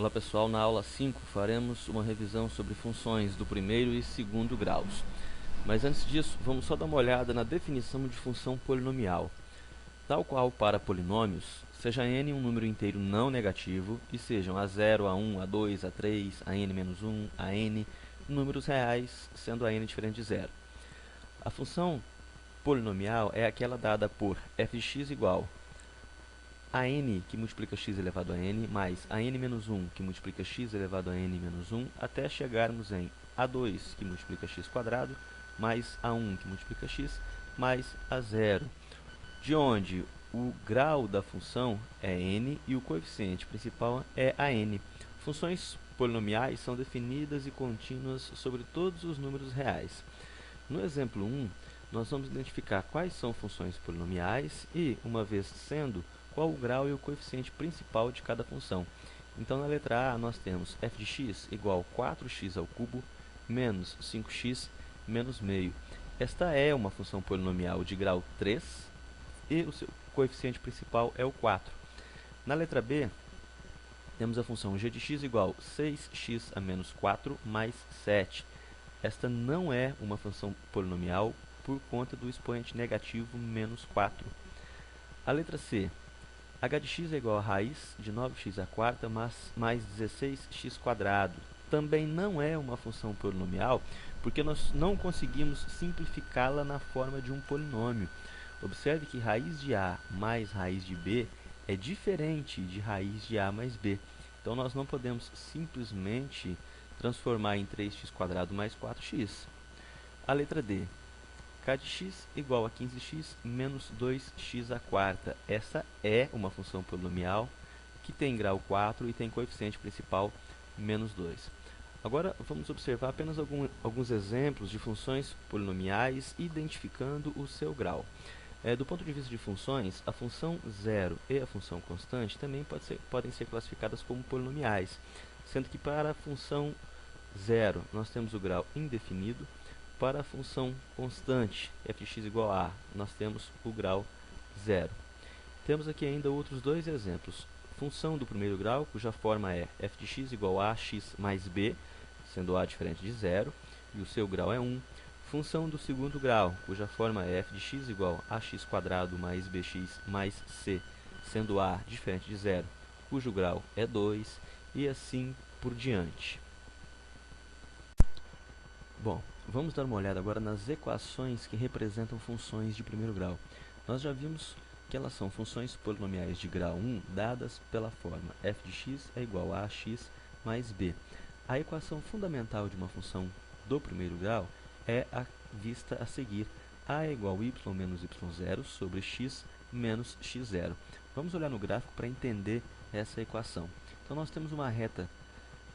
Olá pessoal, na aula 5 faremos uma revisão sobre funções do primeiro e segundo graus. Mas antes disso, vamos só dar uma olhada na definição de função polinomial. Tal qual para polinômios, seja n um número inteiro não negativo e sejam a0, a1, a2, a3, a n-1, a n, números reais, sendo a n diferente de zero. A função polinomial é aquela dada por f de x igual a n que multiplica x elevado a n, mais a n-1 que multiplica x elevado a n-1, até chegarmos em a2 que multiplica x quadrado, mais a1 que multiplica x, mais a0, de onde o grau da função é n e o coeficiente principal é a n. Funções polinomiais são definidas e contínuas sobre todos os números reais. No exemplo 1, nós vamos identificar quais são funções polinomiais e, uma vez sendo, qual o grau e o coeficiente principal de cada função. Então, na letra A, nós temos f de x igual a 4x ao cubo menos 5x menos meio. Esta é uma função polinomial de grau 3 e o seu coeficiente principal é o 4. Na letra B, temos a função g de x igual a 6x a menos 4 mais 7. Esta não é uma função polinomial por conta do expoente negativo menos 4. A letra C, h de x é igual a raiz de 9x à quarta mais 16x quadrado. Também não é uma função polinomial, porque nós não conseguimos simplificá-la na forma de um polinômio. Observe que raiz de a mais raiz de b é diferente de raiz de a mais b. Então, nós não podemos simplesmente transformar em 3x quadrado mais 4x. A letra D, k de x igual a 15x menos 2x à quarta. Essa é uma função polinomial que tem grau 4 e tem coeficiente principal menos 2. Agora, vamos observar apenas alguns exemplos de funções polinomiais, identificando o seu grau. Do ponto de vista de funções, a função zero e a função constante também podem ser classificadas como polinomiais, sendo que para a função zero nós temos o grau indefinido. Para a função constante, f de x igual a, nós temos o grau zero. Temos aqui ainda outros dois exemplos. Função do primeiro grau, cuja forma é f de x igual a x mais b, sendo a diferente de zero, e o seu grau é 1. Função do segundo grau, cuja forma é f de x igual a x quadrado mais bx mais c, sendo a diferente de zero, cujo grau é 2, e assim por diante. Bom, vamos dar uma olhada agora nas equações que representam funções de primeiro grau. Nós já vimos que elas são funções polinomiais de grau 1 dadas pela forma f de x é igual a x mais b. A equação fundamental de uma função do primeiro grau é a vista a seguir. A é igual a y menos y0 sobre x menos x0. Vamos olhar no gráfico para entender essa equação. Então, nós temos uma reta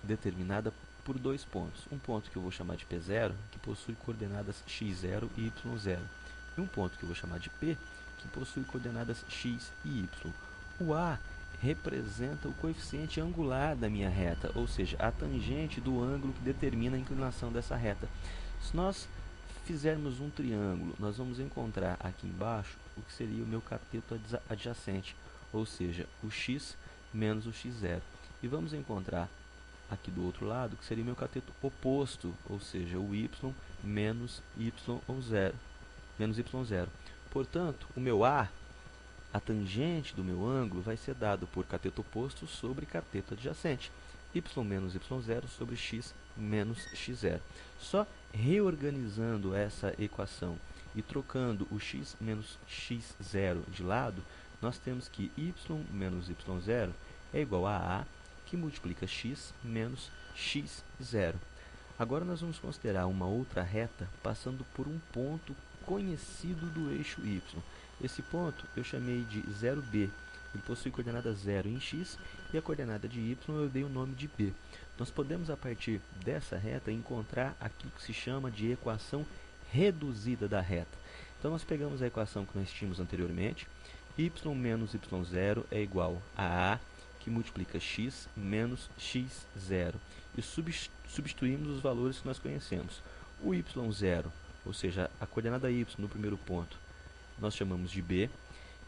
determinada por dois pontos. Um ponto que eu vou chamar de P0, que possui coordenadas x0 e y0. E um ponto que eu vou chamar de P, que possui coordenadas x e y. O A representa o coeficiente angular da minha reta, ou seja, a tangente do ângulo que determina a inclinação dessa reta. Se nós fizermos um triângulo, nós vamos encontrar aqui embaixo o que seria o meu cateto adjacente, ou seja, o x menos o x0. E vamos encontrar aqui do outro lado, que seria o meu cateto oposto, ou seja, o y menos y0. Portanto, o meu A, a tangente do meu ângulo, vai ser dado por cateto oposto sobre cateto adjacente. Y menos y0 sobre x menos x0. Só reorganizando essa equação e trocando o x menos x0 de lado, nós temos que y menos y0 é igual a que multiplica x menos x0. Agora nós vamos considerar uma outra reta passando por um ponto conhecido do eixo y. Esse ponto eu chamei de 0b. Ele possui coordenada 0 em x e a coordenada de y eu dei o nome de b. Nós podemos, a partir dessa reta, encontrar aquilo que se chama de equação reduzida da reta. Então, nós pegamos a equação que nós tínhamos anteriormente. Y menos y0 é igual a que multiplica x menos x0. E substituímos os valores que nós conhecemos. O y0, ou seja, a coordenada y no primeiro ponto, nós chamamos de b.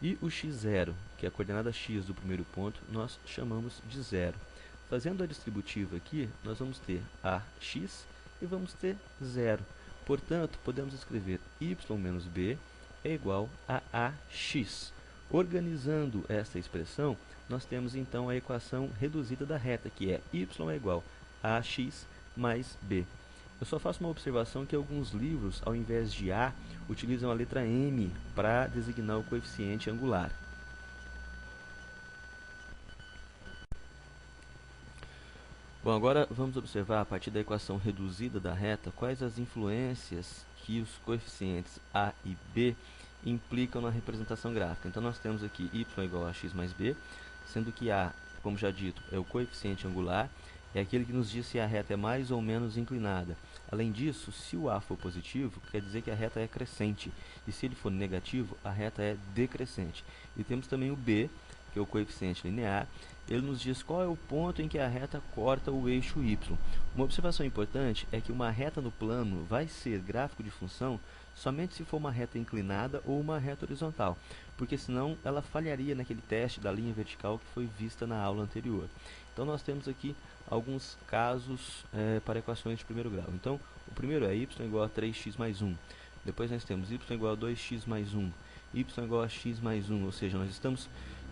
E o x0, que é a coordenada x do primeiro ponto, nós chamamos de 0. Fazendo a distributiva aqui, nós vamos ter ax e vamos ter zero. Portanto, podemos escrever y menos b é igual a ax. Organizando esta expressão, nós temos então a equação reduzida da reta, que é y é igual a ax mais b. Eu só faço uma observação que alguns livros, ao invés de a, utilizam a letra m para designar o coeficiente angular. Bom, agora vamos observar, a partir da equação reduzida da reta, quais as influências que os coeficientes a e b implicam na representação gráfica. Então, nós temos aqui y igual a x mais b, sendo que a, como já dito, é o coeficiente angular, é aquele que nos diz se a reta é mais ou menos inclinada. Além disso, se o a for positivo, quer dizer que a reta é crescente, e se ele for negativo, a reta é decrescente. E temos também o b, que é o coeficiente linear. Ele nos diz qual é o ponto em que a reta corta o eixo y. Uma observação importante é que uma reta no plano vai ser gráfico de função somente se for uma reta inclinada ou uma reta horizontal, porque senão ela falharia naquele teste da linha vertical que foi vista na aula anterior. Então nós temos aqui alguns casos para equações de primeiro grau. Então o primeiro é y igual a 3x mais 1. Depois nós temos y igual a 2x mais 1, y igual a x mais 1, ou seja, nós estamos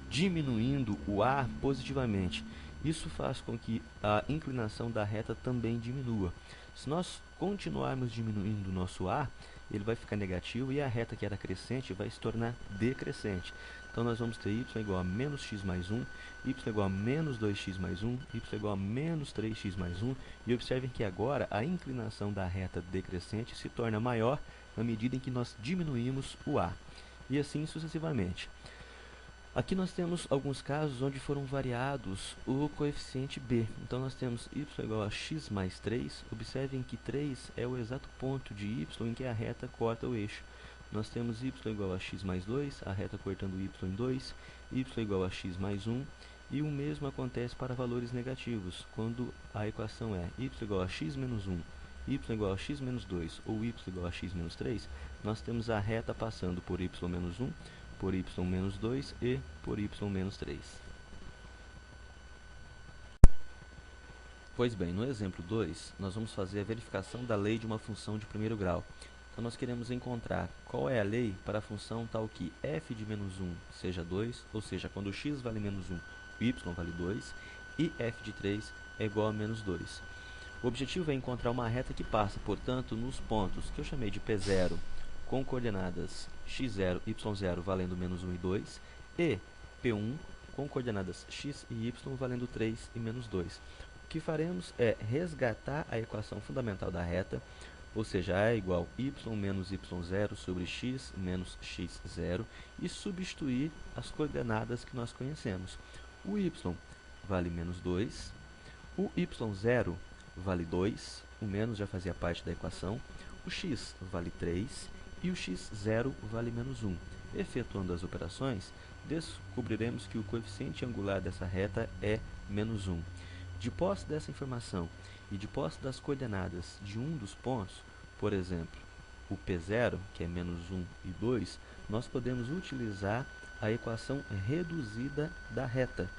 diminuindo o a positivamente. Isso faz com que a inclinação da reta também diminua. Se nós continuarmos diminuindo o nosso a, ele vai ficar negativo e a reta que era crescente vai se tornar decrescente. Então nós vamos ter y igual a menos x mais 1, y igual a menos 2x mais 1, y igual a menos 3x mais 1. E observem que agora a inclinação da reta decrescente se torna maior na medida em que nós diminuímos o a. E assim sucessivamente. Aqui nós temos alguns casos onde foram variados o coeficiente b. Então nós temos y igual a x mais 3. Observem que 3 é o exato ponto de y em que a reta corta o eixo. Nós temos y igual a x mais 2, a reta cortando y em 2, y igual a x mais 1. E o mesmo acontece para valores negativos, quando a equação é y igual a x menos 1, y igual a x menos 2 ou y igual a x menos 3, nós temos a reta passando por y menos 1, por y menos 2 e por y menos 3. Pois bem, no exemplo 2, nós vamos fazer a verificação da lei de uma função de primeiro grau. Então nós queremos encontrar qual é a lei para a função tal que f de menos 1 seja 2, ou seja, quando x vale menos 1, o y vale 2, e f de 3 é igual a menos 2. O objetivo é encontrar uma reta que passa, portanto, nos pontos que eu chamei de P0, com coordenadas x0, y0 valendo menos 1 e 2, e P1 com coordenadas x e y valendo 3 e menos 2. O que faremos é resgatar a equação fundamental da reta, ou seja, a é igual a y menos y0 sobre x menos x0, e substituir as coordenadas que nós conhecemos. O y vale menos 2, o y0 vale 2, o menos já fazia parte da equação, o x vale 3, e o x0 vale menos 1. Efetuando as operações, descobriremos que o coeficiente angular dessa reta é menos 1. De posse dessa informação e de posse das coordenadas de um dos pontos, por exemplo, o P0, que é menos 1 e 2, nós podemos utilizar a equação reduzida da reta,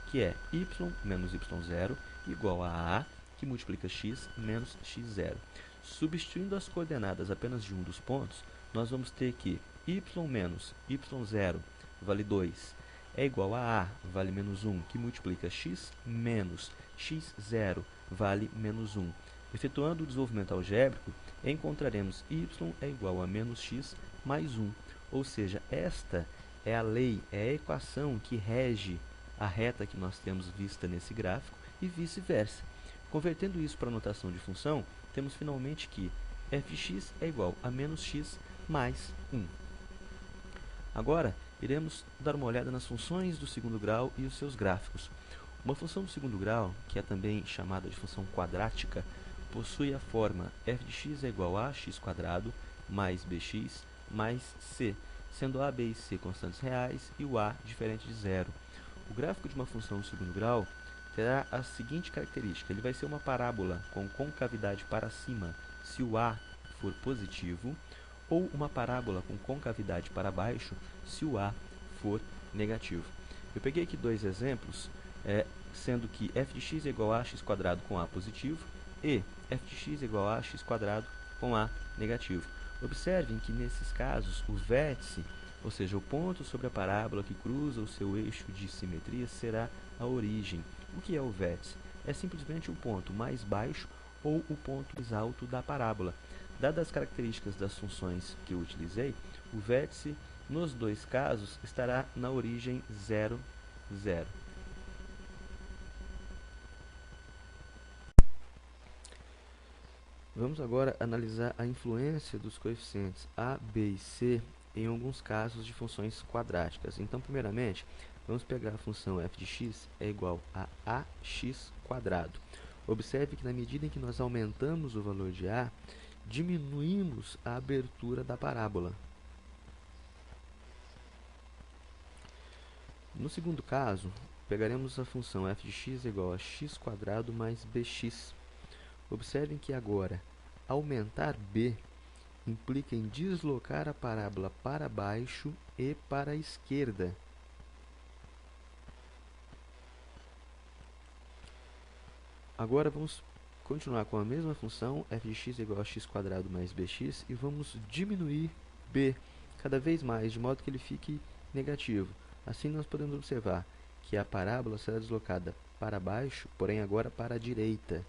que é y menos y0 igual a a, que multiplica x menos x0. Substituindo as coordenadas apenas de um dos pontos, nós vamos ter que y menos y0 vale 2 é igual a a vale menos 1, que multiplica x menos x0 vale menos 1. Efetuando o desenvolvimento algébrico, encontraremos y é igual a menos x mais 1. Ou seja, esta é a lei, é a equação que rege a reta que nós temos vista nesse gráfico e vice-versa. Convertendo isso para a notação de função, temos finalmente que fx é igual a menos x mais 1. Agora, iremos dar uma olhada nas funções do segundo grau e os seus gráficos. Uma função do segundo grau, que é também chamada de função quadrática, possui a forma f de x é igual a x² mais bx mais c, sendo a, b e c constantes reais e o a diferente de zero. O gráfico de uma função do segundo grau terá a seguinte característica: ele vai ser uma parábola com concavidade para cima se o a for positivo, ou uma parábola com concavidade para baixo se o a for negativo. Eu peguei aqui dois exemplos sendo que f de x é igual a x quadrado com a positivo e f de x é igual a x quadrado com a negativo. Observem que nesses casos o vértice, ou seja, o ponto sobre a parábola que cruza o seu eixo de simetria, será a origem. O que é o vértice? É simplesmente o ponto mais baixo ou o ponto mais alto da parábola. Dadas as características das funções que eu utilizei, o vértice nos dois casos estará na origem 0, 0. Vamos agora analisar a influência dos coeficientes a, b e c em alguns casos de funções quadráticas. Então, primeiramente, vamos pegar a função f de x é igual a ax quadrado. Observe que na medida em que nós aumentamos o valor de a, diminuímos a abertura da parábola. No segundo caso, pegaremos a função f de x é igual a x quadrado mais bx. Observem que agora, aumentar b implica em deslocar a parábola para baixo e para a esquerda. Agora vamos continuar com a mesma função, f de x é igual a x quadrado mais bx, e vamos diminuir b cada vez mais, de modo que ele fique negativo. Assim nós podemos observar que a parábola será deslocada para baixo, porém agora para a direita.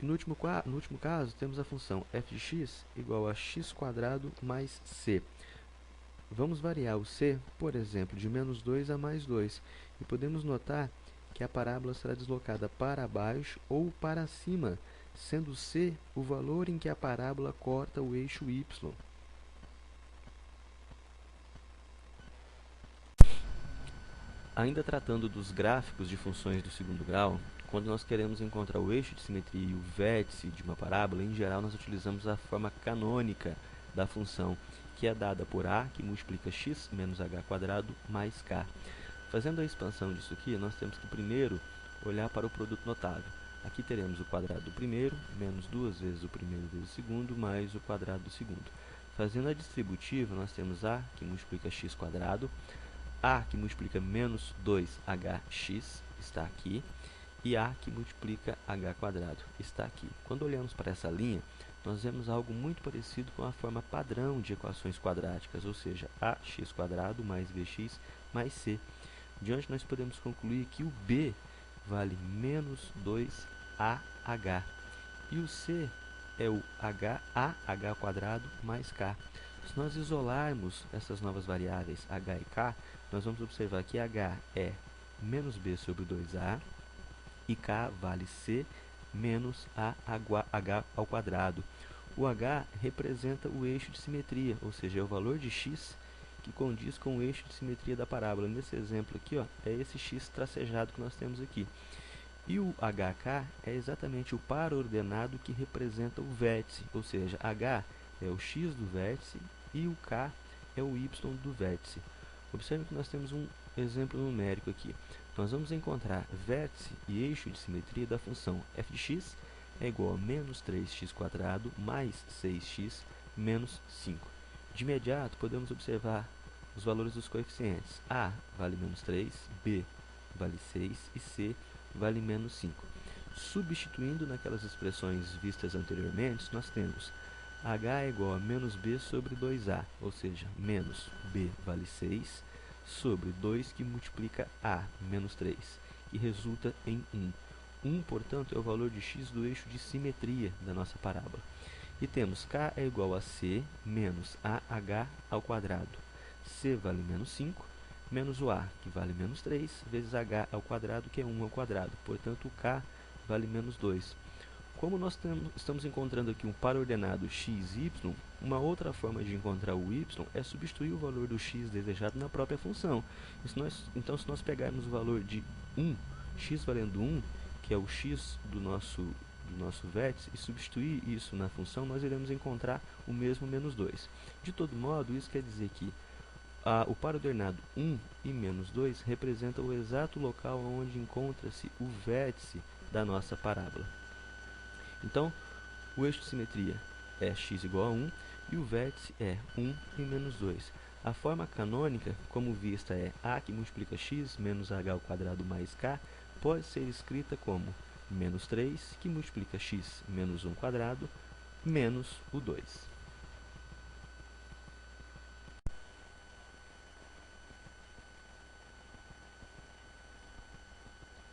E no último caso, temos a função f de x igual a x quadrado mais c. Vamos variar o c, por exemplo, de menos 2 a mais 2. E podemos notar que a parábola será deslocada para baixo ou para cima, sendo c o valor em que a parábola corta o eixo y. Ainda tratando dos gráficos de funções do segundo grau, quando nós queremos encontrar o eixo de simetria e o vértice de uma parábola, em geral nós utilizamos a forma canônica da função, que é dada por a, que multiplica x menos h quadrado mais k. Fazendo a expansão disso aqui, nós temos que primeiro olhar para o produto notável. Aqui teremos o quadrado do primeiro, menos 2 vezes o primeiro vezes o segundo, mais o quadrado do segundo. Fazendo a distributiva, nós temos a, que multiplica x quadrado, a, que multiplica menos 2hx, está aqui, e a, que multiplica h quadrado, está aqui. Quando olhamos para essa linha, nós vemos algo muito parecido com a forma padrão de equações quadráticas, ou seja, ax quadrado mais bx mais c. De onde nós podemos concluir que o b vale menos 2ah, e o c é o ah quadrado mais k. Se nós isolarmos essas novas variáveis h e k, nós vamos observar que h é menos b sobre 2a e k vale c menos ah ao quadrado. O h representa o eixo de simetria, ou seja, é o valor de x que condiz com o eixo de simetria da parábola. Nesse exemplo aqui, ó, é esse x tracejado que nós temos aqui. E o hk é exatamente o par ordenado que representa o vértice, ou seja, h é o x do vértice e o k é o y do vértice. Observe que nós temos um exemplo numérico aqui. Nós vamos encontrar vértice e eixo de simetria da função f de x é igual a menos 3x quadrado mais 6x menos 5. De imediato, podemos observar os valores dos coeficientes. A vale menos 3, B vale 6 e C vale menos 5. Substituindo naquelas expressões vistas anteriormente, nós temos h é igual a menos b sobre 2a, ou seja, menos b vale 6, sobre 2 que multiplica a, menos 3, que resulta em 1. 1, portanto, é o valor de x do eixo de simetria da nossa parábola. E temos k é igual a c menos ah ao quadrado. C vale menos 5, menos o a, que vale menos 3, vezes h ao quadrado, que é 1 ao quadrado. Portanto, o k vale menos 2. Como nós estamos encontrando aqui um par ordenado x e y, uma outra forma de encontrar o y é substituir o valor do x desejado na própria função. Então, se nós pegarmos o valor de 1, x valendo 1, que é o x do nosso vértice, e substituir isso na função, nós iremos encontrar o mesmo menos 2. De todo modo, isso quer dizer que o par ordenado 1 e menos 2 representa o exato local onde encontra-se o vértice da nossa parábola. Então, o eixo de simetria é x igual a 1 e o vértice é 1 e menos 2. A forma canônica, como vista é a que multiplica x menos h ao quadrado mais k, pode ser escrita como menos 3 que multiplica x menos 1 quadrado menos o 2.